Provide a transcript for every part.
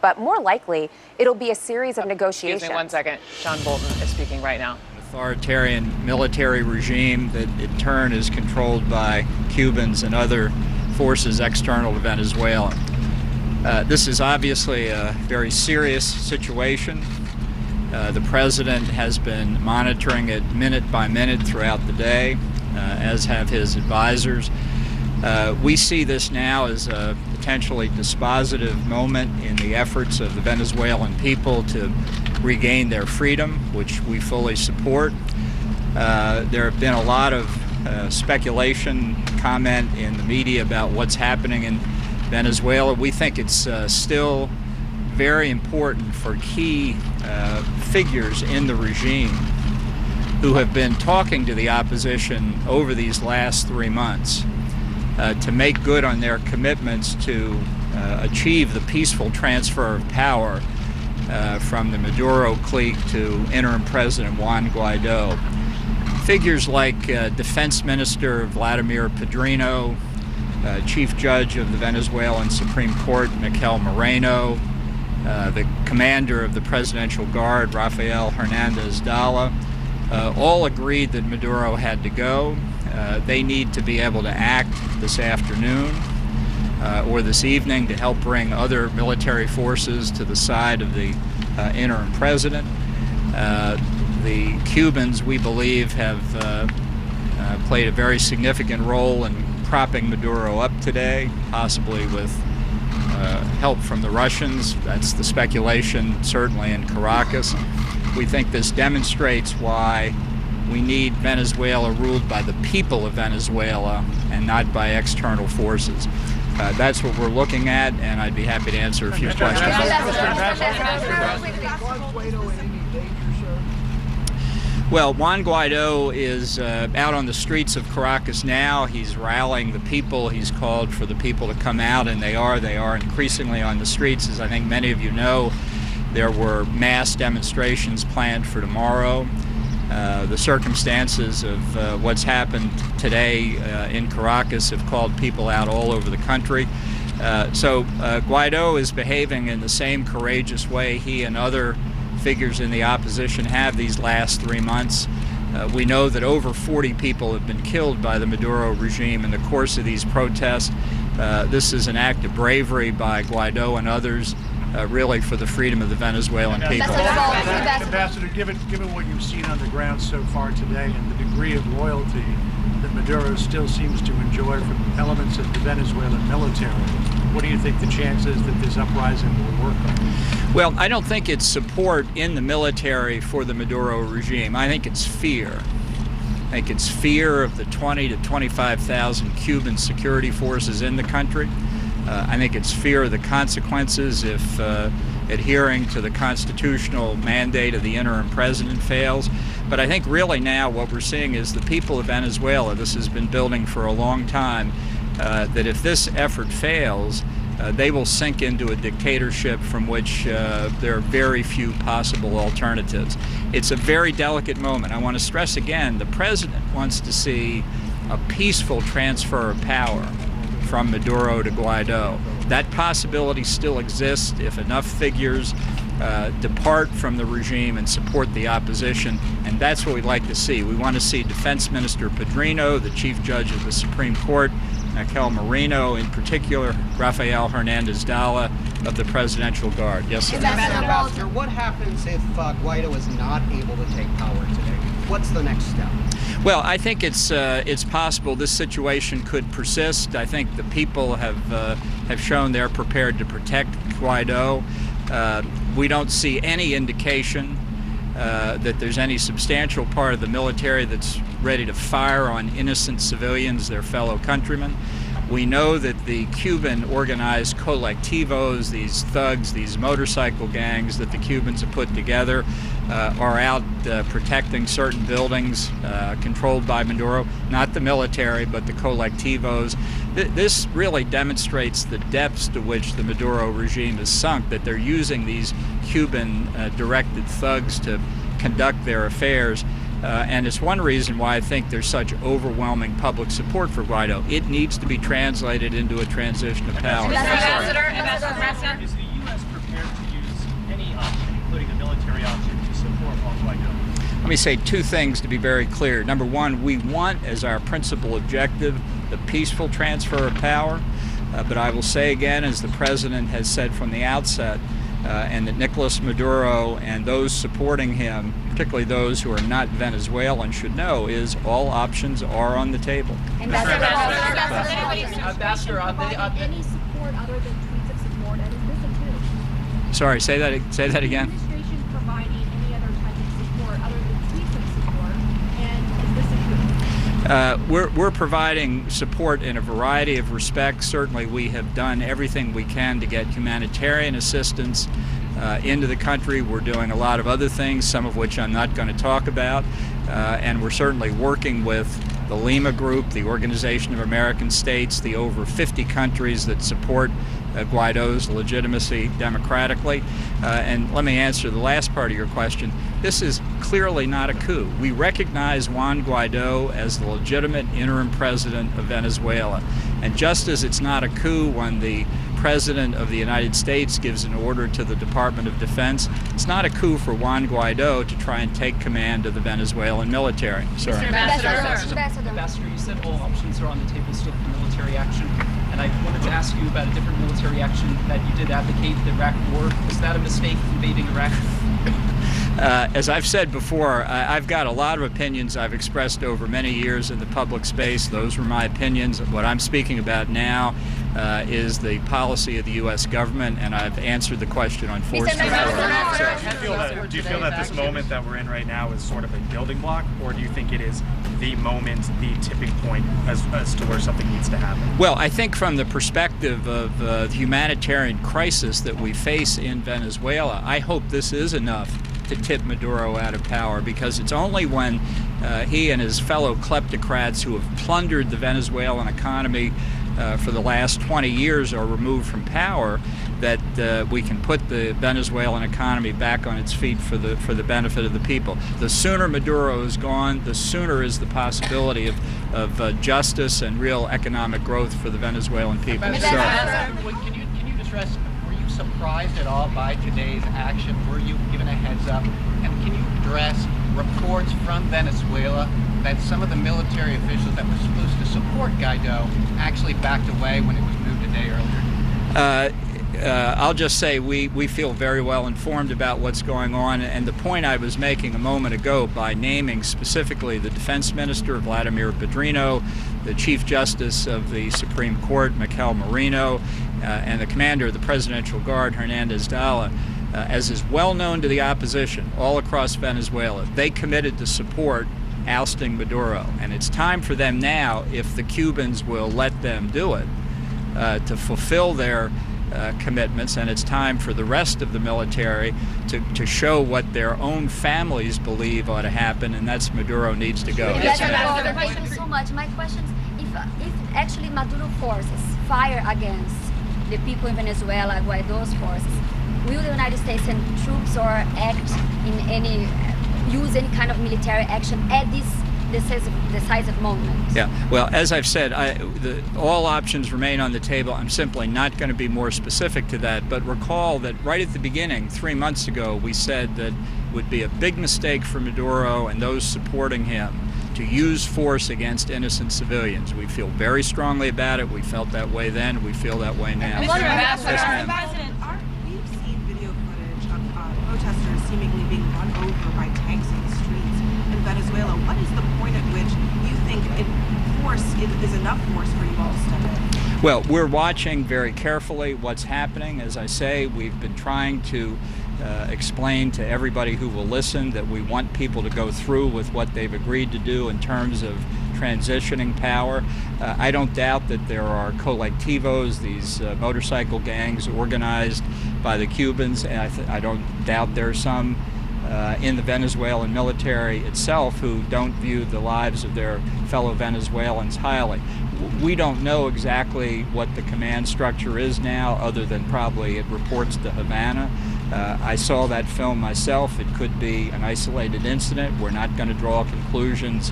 But more likely, it'll be a series of negotiations. Excuse me 1 second. John Bolton is speaking right now. Authoritarian military regime that in turn is controlled by Cubans and other forces external to Venezuela. This is obviously a very serious situation. The president has been monitoring it minute by minute throughout the day, as have his advisors. We see this now as a potentially dispositive moment in the efforts of the Venezuelan people to regain their freedom, which we fully support. There have been a lot of speculation, comment in the media about what's happening in Venezuela. We think it's still very important for key figures in the regime who have been talking to the opposition over these last 3 months to make good on their commitments to achieve the peaceful transfer of power from the Maduro clique to interim President Juan Guaido. Figures like Defense Minister Vladimir Padrino, Chief Judge of the Venezuelan Supreme Court Miguel Moreno, the Commander of the Presidential Guard Rafael Hernandez Dala, all agreed that Maduro had to go. They need to be able to act this afternoon or this evening to help bring other military forces to the side of the interim president. The Cubans, we believe, have played a very significant role in propping Maduro up today, possibly with help from the Russians. That's the speculation, certainly in Caracas. We think this demonstrates why we need Venezuela ruled by the people of Venezuela and not by external forces. That's what we're looking at, and I'd be happy to answer a few questions. Well, Juan Guaido is out on the streets of Caracas now. He's rallying the people. He's called for the people to come out, and they are increasingly on the streets. As I think many of you know, there were mass demonstrations planned for tomorrow. The circumstances of what's happened today in Caracas have called people out all over the country. So Guaido is behaving in the same courageous way he and other figures in the opposition have these last 3 months. We know that over 40 people have been killed by the Maduro regime in the course of these protests. This is an act of bravery by Guaido and others, really for the freedom of the Venezuelan people. Ambassador, given what you've seen on the ground so far today and the degree of loyalty that Maduro still seems to enjoy from elements of the Venezuelan military, what do you think the chances that this uprising will work on? Well, I don't think it's support in the military for the Maduro regime. I think it's fear. I think it's fear of the 20 to 25,000 Cuban security forces in the country. I think it's fear of the consequences if adhering to the constitutional mandate of the interim president fails. But I think really now what we're seeing is the people of Venezuela, this has been building for a long time, that if this effort fails, they will sink into a dictatorship from which there are very few possible alternatives. It's a very delicate moment. I want to stress again, the president wants to see a peaceful transfer of power from Maduro to Guaido. That possibility still exists if enough figures depart from the regime and support the opposition, and that's what we'd like to see. We want to see Defense Minister Padrino, the Chief Judge of the Supreme Court, Miguel Moreno, in particular, Rafael Hernandez Dala of the Presidential Guard. Yes, sir. Ambassador, what happens if Guaido is not able to take power today? What's the next step? Well, I think it's possible this situation could persist. I think the people have shown they're prepared to protect Guaido. We don't see any indication that there's any substantial part of the military that's ready to fire on innocent civilians, their fellow countrymen. We know that the Cuban organized colectivos, these thugs, these motorcycle gangs that the Cubans have put together, are out protecting certain buildings controlled by Maduro, not the military, but the colectivos. This really demonstrates the depths to which the Maduro regime is sunk, that they're using these Cuban directed thugs to conduct their affairs. And it's one reason why I think there's such overwhelming public support for Guaido. It needs to be translated into a transition of power. Ambassador, Is the U.S. prepared Let me say two things to be very clear. Number one, we want as our principal objective the peaceful transfer of power. But I will say again, as the president has said from the outset, and that Nicolas Maduro and those supporting him, particularly those who are not Venezuelan, should know is all options are on the table. Ambassador, any support other than tweets of support, and is this a coup? Sorry, say that again. Is the administration providing any other type of support other than tweets of support, and is this a coup? We're providing support in a variety of respects. Certainly we have done everything we can to get humanitarian assistance into the country. We're doing a lot of other things, some of which I'm not going to talk about, and we're certainly working with the Lima Group, the Organization of American States, the over 50 countries that support Guaido's legitimacy democratically. And let me answer the last part of your question. This is clearly not a coup. We recognize Juan Guaido as the legitimate interim president of Venezuela. And just as it's not a coup when the President of the United States gives an order to the Department of Defense, it's not a coup for Juan Guaido to try and take command of the Venezuelan military. Sir. Ambassador, you said all options are on the table still for military action. And I wanted to ask you about a different military action that you did advocate, the Iraq War. Was that a mistake, invading Iraq? As I've said before, I've got a lot of opinions I've expressed over many years in the public space. Those were my opinions. What I'm speaking about now is the policy of the U.S. government, and I've answered the question on force before. Do you feel that this moment that we're in right now is sort of a building block, or do you think it is the moment, the tipping point as to where something needs to happen? Well, I think from the perspective of the humanitarian crisis that we face in Venezuela, I hope this is enough to tip Maduro out of power, because it's only when he and his fellow kleptocrats who have plundered the Venezuelan economy for the last 20 years are removed from power that we can put the Venezuelan economy back on its feet for the benefit of the people. The sooner Maduro is gone, the sooner is the possibility of justice and real economic growth for the Venezuelan people. Can you address, were you surprised at all by today's action? Were you given a heads up? And can you address reports from Venezuela that some of the military officials that were supposed to support Guaido actually backed away when it was moved a day earlier? I'll just say we feel very well informed about what's going on, and the point I was making a moment ago by naming specifically the Defense Minister, Vladimir Pedrino, the Chief Justice of the Supreme Court, Mikel Marino, and the Commander of the Presidential Guard, Hernandez Dalla, as is well known to the opposition all across Venezuela, they committed to support ousting Maduro. And it's time for them now, if the Cubans will let them do it, to fulfill their commitments, and it's time for the rest of the military to show what their own families believe ought to happen, and that's Maduro needs to go. Thank you so much. My question is, if actually Maduro forces fire against the people in Venezuela, Guaido's forces, will the United States send troops or use any kind of military action at this decisive moment? Yeah, well, as I've said, all options remain on the table. I'm simply not going to be more specific to that, but recall that right at the beginning, 3 months ago, we said that it would be a big mistake for Maduro and those supporting him to use force against innocent civilians. We feel very strongly about it. We felt that way then. We feel that way now. President, we've seen video footage of protesters seemingly being run over by tanks in the streets in Venezuela. What is the point at which you think force is enough force for you all to step in? Well, we're watching very carefully what's happening. As I say, we've been trying to explain to everybody who will listen that we want people to go through with what they've agreed to do in terms of transitioning power. I don't doubt that there are colectivos, these motorcycle gangs organized by the Cubans, and I don't doubt there are some in the Venezuelan military itself who don't view the lives of their fellow Venezuelans highly. We don't know exactly what the command structure is now, other than probably it reports to Havana. I saw that film myself. It could be an isolated incident. We're not going to draw conclusions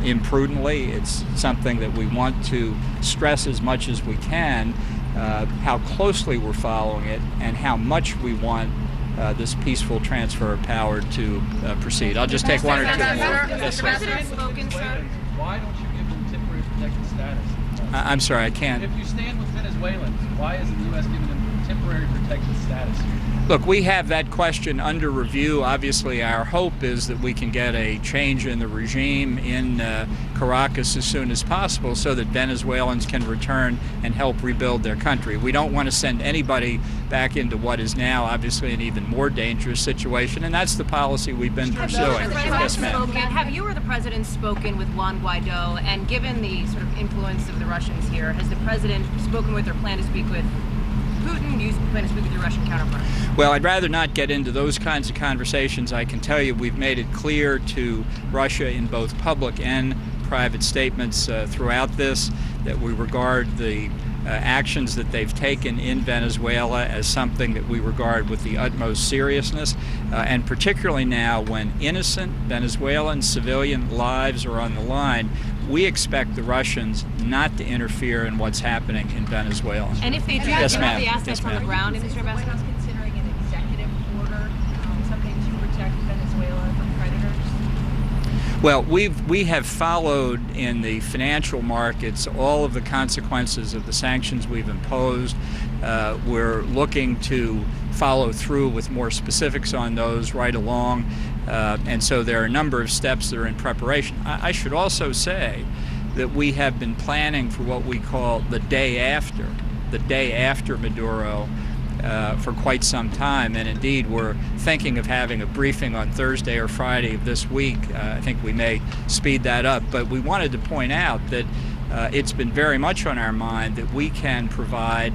imprudently. It's something that we want to stress as much as we can, how closely we're following it and how much we want this peaceful transfer of power to proceed. I'll just take one or two more. Yes, sir. Why don't you give them temporary protected status? I'm sorry, I can't. If you stand with Venezuelans, why isn't the U.S. giving them temporary protected status? Look, we have that question under review. Obviously, our hope is that we can get a change in the regime in Caracas as soon as possible so that Venezuelans can return and help rebuild their country. We don't want to send anybody back into what is now obviously an even more dangerous situation, and that's the policy we've been pursuing. Yes, ma'am. Have you or the president spoken with Juan Guaido? And given the sort of influence of the Russians here, has the president spoken with or plan to speak with Putin? Do you plan to speak with your Russian counterpart? Well, I'd rather not get into those kinds of conversations. I can tell you we've made it clear to Russia in both public and private statements throughout this that we regard the actions that they've taken in Venezuela as something that we regard with the utmost seriousness, and particularly now when innocent Venezuelan civilian lives are on the line, we expect the Russians not to interfere in what's happening in Venezuela. And if they do, yes, do you have the ma'am. assets Yes, on the ma'am. ground, Mr. Ambassador? Considering an executive order, something to protect Venezuela from predators? Well, we have followed in the financial markets all of the consequences of the sanctions we've imposed. We're looking to follow through with more specifics on those right along. And so there are a number of steps that are in preparation. I should also say that we have been planning for what we call the day after Maduro, for quite some time, and indeed we're thinking of having a briefing on Thursday or Friday of this week. I think we may speed that up, but we wanted to point out that it's been very much on our mind that we can provide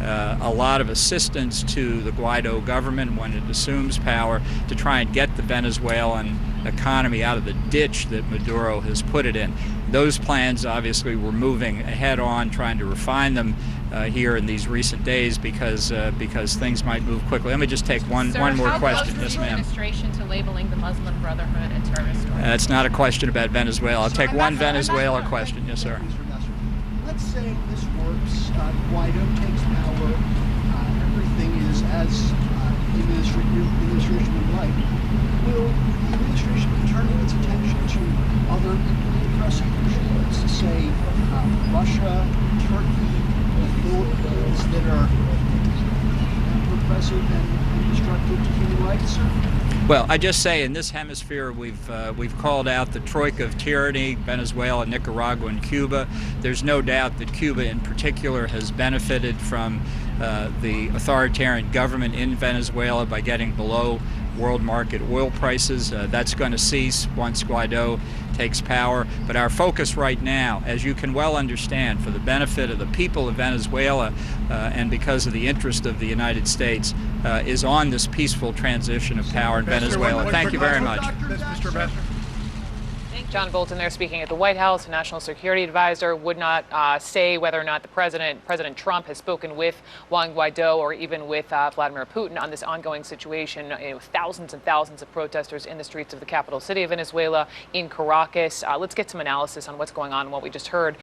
a lot of assistance to the Guaido government when it assumes power to try and get the Venezuelan economy out of the ditch that Maduro has put it in. Those plans, obviously, we're moving ahead on, trying to refine them here in these recent days because things might move quickly. Let me just take one more question. Yes, ma'am. Administration to labeling the Muslim Brotherhood a terrorist organization? It's not a question about Venezuela. I'll take one Venezuela question. Yes, sir. Let's say this works. Guaido takes power. Everything is as the administration would like. Will the administration turn its attention to other equally oppressive regimes, say Russia, Turkey, the Philippines, that are repressive and destructive to human rights? Well, I just say in this hemisphere we've called out the troika of tyranny, Venezuela, Nicaragua, and Cuba. There's no doubt that Cuba in particular has benefited from the authoritarian government in Venezuela by getting below world market oil prices. That's going to cease once Guaido takes power. But our focus right now, as you can well understand, for the benefit of the people of Venezuela and because of the interest of the United States, is on this peaceful transition of power in Venezuela. Thank you very much. Mr. Ambassador. John Bolton there speaking at the White House. A national security advisor would not say whether or not President Trump has spoken with Juan Guaido or even with Vladimir Putin on this ongoing situation. Thousands and thousands of protesters in the streets of the capital city of Venezuela, in Caracas. Let's get some analysis on what's going on and what we just heard